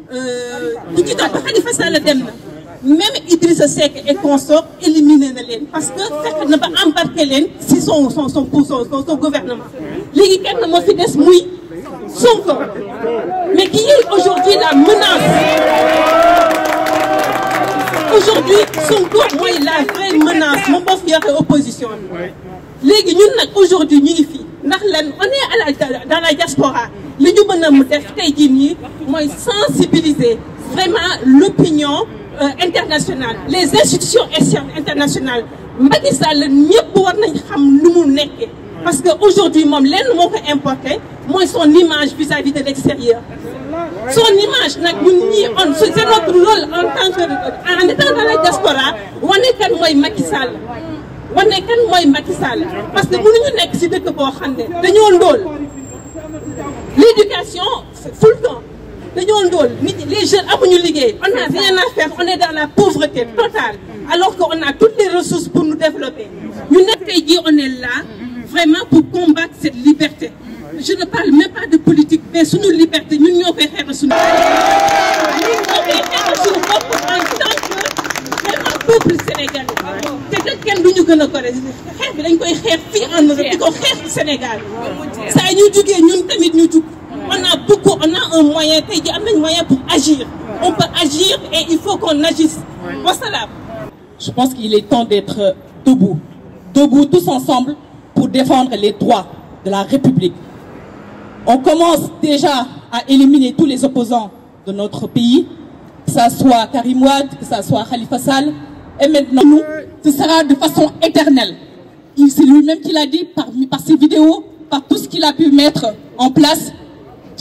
du ci topp Khalifa Sall dem na même Idrissa Seck et consort éliminé na leen parce que fekk na ba embarqué leen si son gouvernement léegi kenn moo fi des muy Sonko mais qui est aujourd'hui la menace. Aujourd'hui Sonko mooy la vraie menace moom moo fi yore opposition bi léegi ñun nag aujourd'hui ñu ngi fii ndax lan on est dans la diaspora li ñu mën a mu def tey jii nii mooy sensibiliser vraiment l'opinion internationale les institutions internationales Macky Sall ñëpp war nañ xam lu mu nekkee parce que aujourd'hui moom lenn moo ko importé mooy son image vis-à-vis de l'extérieur son image nag ñun ñii on c'est notre rôle en tant que en étant dans la diaspora wane kan mooy Macky Sall wane kan mooy Macky Sall parce que mënuñu nekk ci dëkk boo xam ne dañoo ndóol l'éducation tout le temps dañoo ndóol nit ñi les jeunes amuñu liggéey on n'a rien à faire on est dans la pauvreté totale alors qu'on a toutes les ressources pour nous développer ñu nekk tey jii on est là vraiment pour combattre cette liberté je ne parle même pas de politique mais suñu liberté ñun ñoo koy xeex suñu bopp en tant que vraiment peuple sénégalais te que kenn duñu gën a gore xeex bi dañ koy xeex fii en Europe di ko xeex Sénégal saa ñu jugee ñun tamit ñu jug on a un moyen tey jii am nañ moyen pour agir on peut agir et il faut qu'on agisse wasalaam. Je pense qu'il est temps d'être debout tous ensemble pour défendre les droits de la République. On commence déjà à éliminer tous les opposants de notre pays, que ça soit Karim Wade, que ça soit Khalifa Sall, et maintenant nous, ce sera de façon éternelle. C'est lui-même qui l'a dit par ses vidéos, par tout ce qu'il a pu mettre en place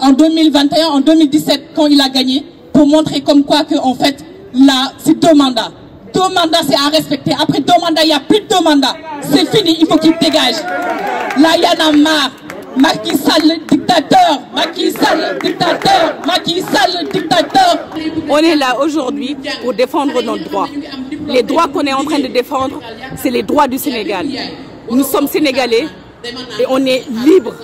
en 2021, en 2017, quand il a gagné, pour montrer comme quoi que en fait, là, c'est 2 mandats. 2 mandats, c'est à respecter. Après 2 mandats, il n'y a plus de 2 mandats. C'est fini, il faut qu'il dégage. Là, il y en a marre. Macky Sall, dictateur. Macky Sall, dictateur. Macky Sall, dictateur. On est là aujourd'hui pour défendre nos droits. Les droits qu'on est en train de défendre, c'est les droits du Sénégal. Nous sommes Sénégalais et on est libres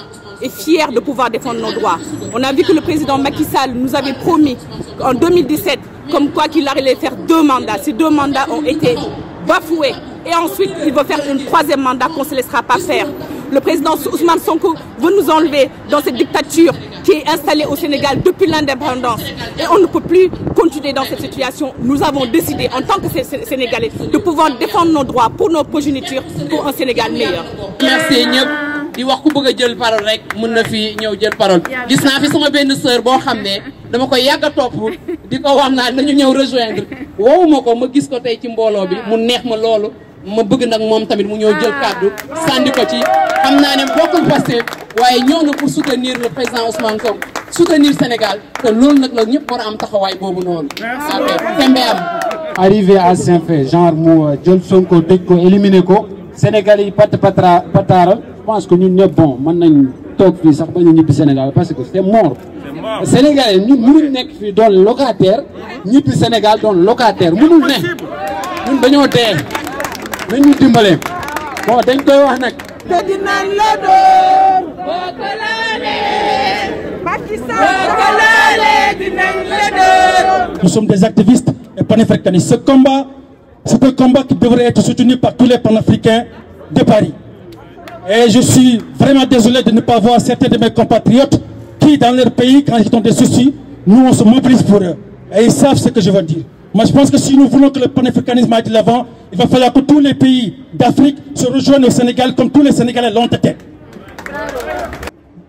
et fiers de pouvoir défendre nos droits. On a vu que le président Macky Sall nous avait promis en 2017 comme quoi qu'il allait faire 2 mandats. Ces 2 mandats ont été bafoués. Et ensuite, il va faire un 3e mandat qu'on ne se laissera pas faire. Le président Ousmane Sonko veut nous enlever dans cette dictature qui est installée au Sénégal depuis l'indépendance. Et on ne peut plus continuer dans cette situation. Nous avons décidé, en tant que Sénégalais, de pouvoir défendre nos droits pour nos progénitures, pour un Sénégal meilleur. Merci ñëpp di wax ku bëgg a jël parole rek mën na fi ñëw jël parole. Gis naa fi sama benn sœur boo xam ne dama koy yàgg a topp di ko wax naa nañu ñëw rejoindre woowuma ko ma gis ko tey ci mbooloo bi mu neex ma loolu. ma bëgg nag moom tamit mu ñëw jël kàddu sànni ko ci xam naa ne bokkul Pastef waaye ñëw na pour soutenir le président Ousmane Sonko soutenir Sénégal te loolu nag la ñëpp war a am taxawaay boobu noonu. tembe am. Arrivé à Saint-Fait genre mu jël Sonko tëj ko éliminer ko Sénégal yi pataaral je pense que ñun ñëpp bon mën nañ toog fii sax bañ a ñibbi Sénégal parce que c'est mort. Sénégalais ñun mënuñ nekk fii doon locataire ñibbi Sénégal doon locataire mënul ne ñun dañoo dee. nañu dimbale bon dañ koy wax nag te dinañ la door boo ko laalee Macky Sall boo ko laalee dinañ la door. Nous sommes des activistes et panafricanistes. Ce combat, c'est un combat qui devrait être soutenu par tous les panafricains de Paris. Et je suis vraiment désolé de ne pas voir certains de mes compatriotes qui, dans leur pays, quand ils ont des soucis, nous on se mobilise pour eux. Et ils savent ce que je veux dire. Moi, je pense que si nous voulons que le panafricanisme aille de l'avant, il va falloir que tous les pays d'Afrique se rejoignent au Sénégal comme tous les Sénégalais l'ont été.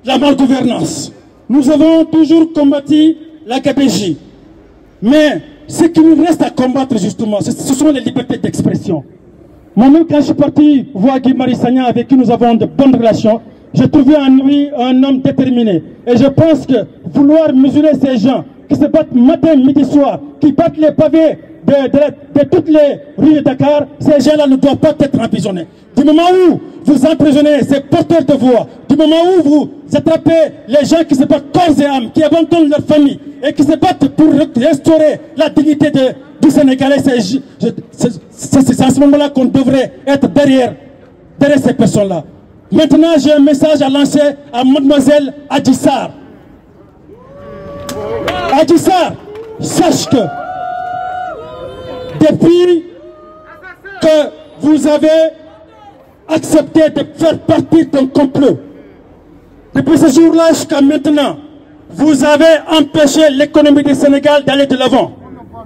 La malgouvernance. Nous avons toujours combattu la gabegie. Mais ce qui nous reste à combattre, justement, ce sont les libertés d'expression. Moi-même, quand je suis parti voir Guy Marius Sagna, avec qui nous avons de bonnes relations, j'ai trouvé en lui un homme déterminé. Et je pense que vouloir mesurer ces gens qui se battent matin, midi, soir, qui battent les pavés de toutes les rues de Dakar, ces gens-là ne doivent pas être emprisonnés. Du moment où vous emprisonnez ces porteurs de voix, du moment où vous attrapez les gens qui se battent corps et âme, qui abandonnent leur famille et qui se battent pour restaurer la dignité du Sénégalais, c'est à ce moment-là qu'on devrait être derrière ces personnes-là. Maintenant, j'ai un message à lancer à mademoiselle Adji Sarr. Adji Sarr, sache que depuis que vous avez accepté de faire partie d'un complot, depuis ce jour-là jusqu'à maintenant, vous avez empêché l'économie du Sénégal d'aller de l'avant.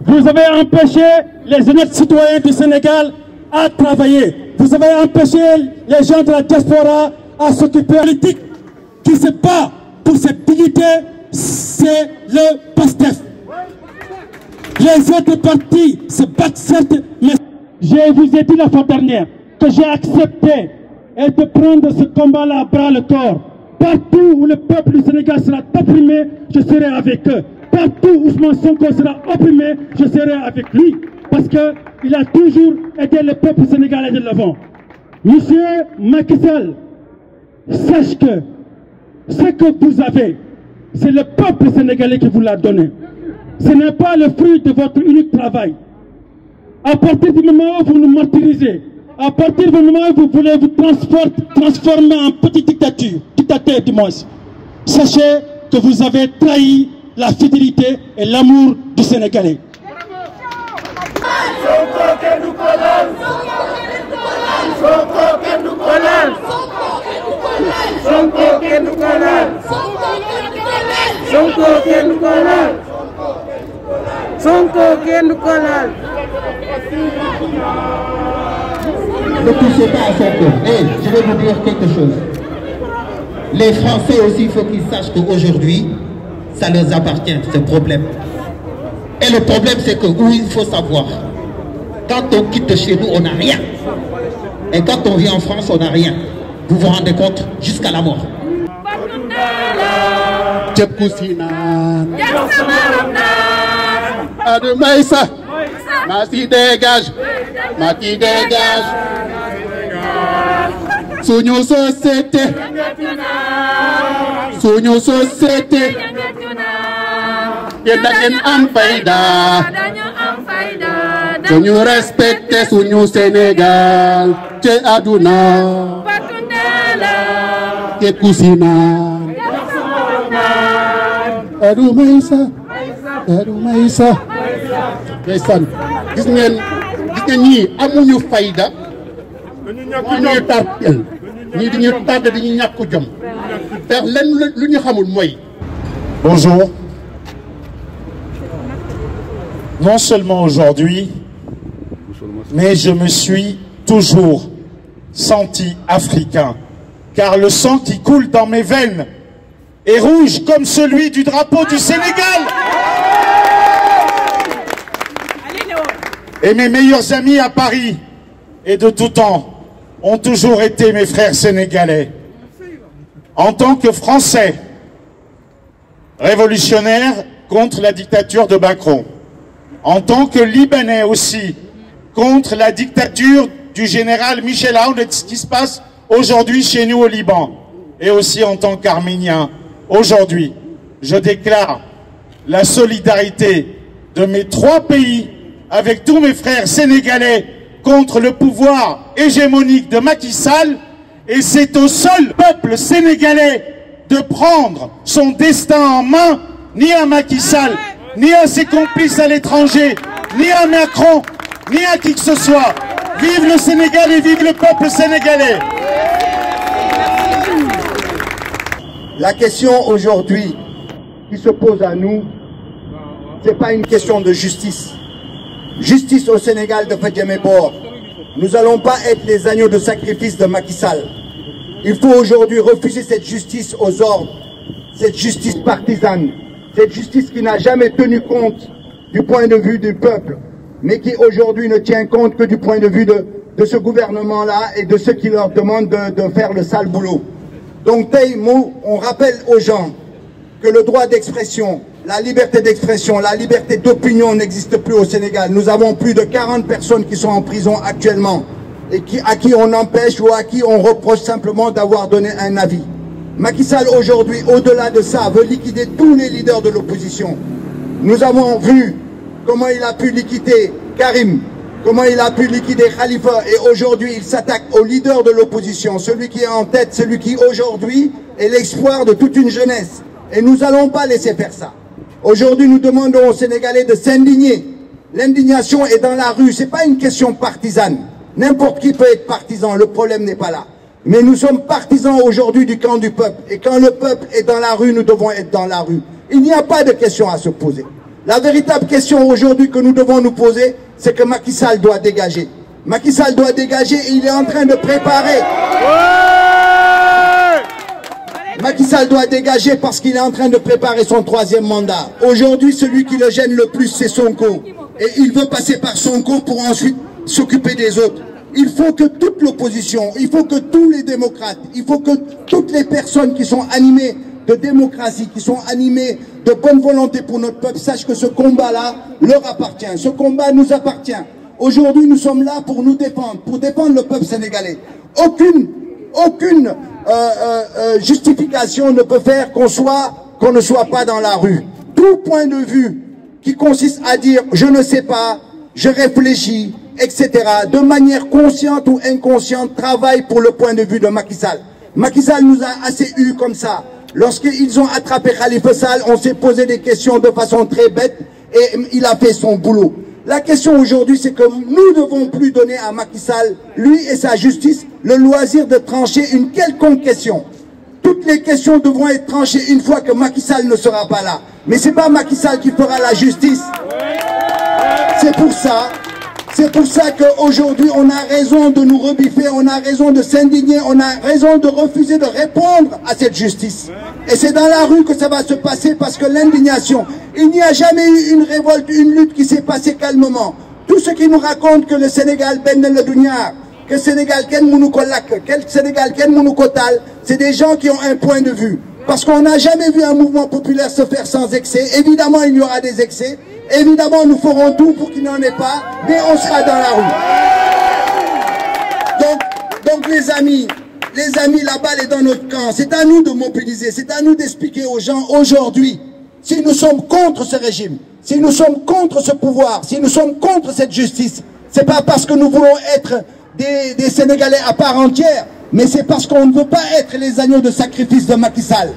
Vous avez empêché les honnêtes citoyens du Sénégal à travailler. Vous avez empêché les gens de la diaspora à s'occuper de la politique. Qui se bat pour cette dignité, c'est le PASTEF. Les autres partis se battent certes, mais je vous ai dit la fois dernière que j'ai accepté de prendre ce combat-là à bras le corps. Partout où le peuple du Sénégal sera opprimé, je serai avec eux. Partout où Ousmane Sonko sera opprimé, je serai avec lui. Parce qu'il a toujours aidé le peuple sénégalais de l'avant. Monsieur Macky Sall, sache que ce que vous avez, c'est le peuple sénégalais qui vous l'a donné. Ce n'est pas le fruit de votre unique travail. À partir du moment où vous nous martyrisez, à partir du moment où vous voulez vous transformer en petite dictateur du moins, sachez que vous avez trahi la fidélité et l'amour du Sénégalais. Ne touchez pas à son corps. Et je vais vous dire quelque chose. Les Français aussi, il faut qu'ils sachent qu'aujourd'hui, ça leur appartient, ce problème. Et le problème, c'est que où il faut savoir, quand on quitte chez nous, on n'a rien. Et quand on vient en France, on n'a rien. Vous vous rendez compte, jusqu'à la mort. Ademaïsa, Mati dégage, Mati dégage. Sougnou société, Sougnou société. Yéen am fayda, Sougnou respecté Sougnou Sénégal, ci aduna, Képp ku si naan, Ademaïsa. Ademaïsa ndeysaan gis ngeen ñii amuñu fayda dañuy tardel ñii dañuy tardé dañuy ñàkk jom te lenn lu ñu xamul mooy. Bonjour. Non seulement aujourd'hui, mais je me suis toujours senti africain, car le sang qui coule dans mes veines est rouge comme celui du drapeau du Sénégal. Et mes meilleurs amis à Paris et de tout temps ont toujours été mes frères sénégalais. En tant que Français, révolutionnaire contre la dictature de Macron, en tant que Libanais aussi, contre la dictature du général Michel Aoun et ce qui se passe aujourd'hui chez nous au Liban, et aussi en tant qu'Arménien. Aujourd'hui, je déclare la solidarité de mes trois pays avec tous mes frères sénégalais contre le pouvoir hégémonique de Macky Sall, et c'est au seul peuple sénégalais de prendre son destin en main, ni à Macky Sall, ni à ses complices à l'étranger, ni à Macron, ni à qui que ce soit. Vive le Sénégal et vive le peuple sénégalais. La question aujourd'hui qui se pose à nous, c'est pas une question de justice. Justice au Sénégal de Fadjemebor. Nous n'allons pas être les agneaux de sacrifice de Macky Sall. Il faut aujourd'hui refuser cette justice aux ordres, cette justice partisane, cette justice qui n'a jamais tenu compte du point de vue du peuple, mais qui aujourd'hui ne tient compte que du point de vue de ce gouvernement-là et de ceux qui leur demandent de faire le sale boulot. Donc, on rappelle aux gens que le droit d'expression, la liberté d'expression, la liberté d'opinion n'existe plus au Sénégal. Nous avons plus de 40 personnes qui sont en prison actuellement et à qui on empêche ou à qui on reproche simplement d'avoir donné un avis. Macky Sall aujourd'hui, au-delà de ça, veut liquider tous les leaders de l'opposition. Nous avons vu comment il a pu liquider Karim, comment il a pu liquider Khalifa, et aujourd'hui il s'attaque au leader de l'opposition, celui qui est en tête, celui qui aujourd'hui est l'espoir de toute une jeunesse. Et nous n'allons pas laisser faire ça. Aujourd'hui, nous demandons aux Sénégalais de s'indigner. L'indignation est dans la rue, ce n'est pas une question partisane. N'importe qui peut être partisan, le problème n'est pas là. Mais nous sommes partisans aujourd'hui du camp du peuple. Et quand le peuple est dans la rue, nous devons être dans la rue. Il n'y a pas de question à se poser. La véritable question aujourd'hui que nous devons nous poser, c'est que Macky Sall doit dégager. Macky Sall doit dégager et il est en train de préparer. Macky Sall doit dégager parce qu'il est en train de préparer son 3e mandat. Aujourd'hui, celui qui le gêne le plus, c'est Sonko. Et il veut passer par Sonko pour ensuite s'occuper des autres. Il faut que toute l'opposition, il faut que tous les démocrates, il faut que toutes les personnes qui sont animées de démocratie, qui sont animées de bonne volonté pour notre peuple, sachent que ce combat-là leur appartient. Ce combat nous appartient. Aujourd'hui, nous sommes là pour nous défendre, pour défendre le peuple sénégalais. Aucune justification ne peut faire qu'on ne soit pas dans la rue. Tout point de vue qui consiste à dire « je ne sais pas, je réfléchis », etc., de manière consciente ou inconsciente, travaille pour le point de vue de Macky Sall. Macky Sall nous a assez eu comme ça. Lorsqu'ils ont attrapé Khalifa Sall, on s'est posé des questions de façon très bête et il a fait son boulot. La question aujourd'hui, c'est que nous ne devons plus donner à Macky Sall, lui et sa justice, le loisir de trancher une quelconque question. Toutes les questions devront être tranchées une fois que Macky Sall ne sera pas là. Mais c'est pas Macky Sall qui fera la justice. C'est pour ça qu'aujourd'hui, on a raison de nous rebiffer, on a raison de s'indigner, on a raison de refuser de répondre à cette justice. Et c'est dans la rue que ça va se passer parce que l'indignation, il n'y a jamais eu une révolte, une lutte qui s'est passée calmement. Tous ceux qui nous racontent que le Sénégal benne le dunyar, que le Sénégal ken munu ko lak, que le Sénégal ken munu ko tal, c'est des gens qui ont un point de vue. Parce qu'on n'a jamais vu un mouvement populaire se faire sans excès. Évidemment, il y aura des excès. Évidemment, nous ferons tout pour qu'il n'y en ait pas, mais on sera dans la rue. Donc les amis, la balle est dans notre camp. C'est à nous de mobiliser, c'est à nous d'expliquer aux gens aujourd'hui, si nous sommes contre ce régime, si nous sommes contre ce pouvoir, si nous sommes contre cette justice, c'est pas parce que nous voulons être des Sénégalais à part entière, mais c'est parce qu'on ne veut pas être les agneaux de sacrifice de Macky Sall.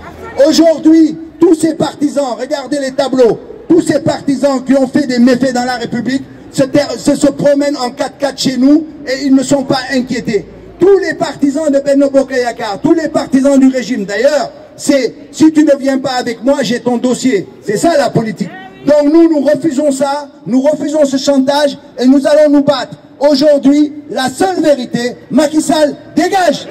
Aujourd'hui, tous ces partisans, regardez les tableaux, tous ces partisans qui ont fait des méfaits dans la République se promènent en 4x4 chez nous et ils ne sont pas inquiétés. Tous les partisans de Benno Bokk Yakaar, tous les partisans du régime d'ailleurs, c'est si tu ne viens pas avec moi, j'ai ton dossier. C'est ça la politique. Donc nous refusons ça, nous refusons ce chantage et nous allons nous battre. Aujourd'hui, la seule vérité, Macky Sall, dégage!